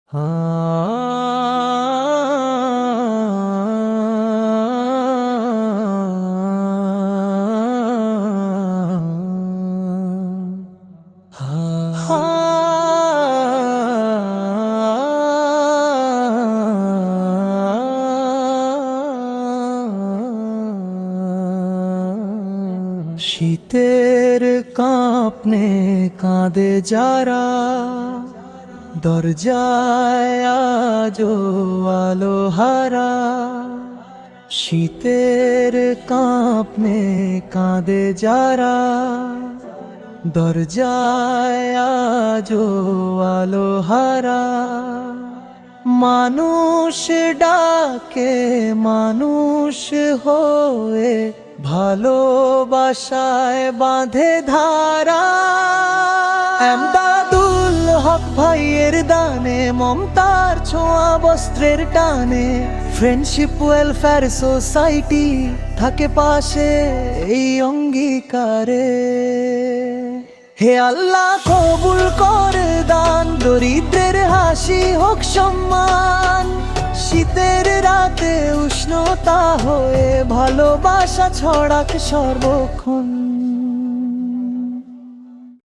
শীতের কাঁপনে কাঁদে যারা, দরজায় আজো আলো হারা। শীতের কাঁপনে কাঁদে যারা, দরজায় আজো আলো হারা। মানুষ ডাকে মানুষ হয়ে, ভালোবাসায় বাঁধে ধারা। এমদাদুল হক ভাইয়ের দানে, মমতার ছোঁয়া বস্ত্রের টানে, ফ্রেন্ডশিপ ওয়েলফেয়ার সোসাইটি থাকে পাশে এই অঙ্গীকারে। হে আল্লাহ কবুল করে দান, দরিদ্রের হাসি হোক সম্মান। শীতের রাতে উষ্ণতা হয়ে ভালোবাসা ছড়াক সর্বক্ষণ।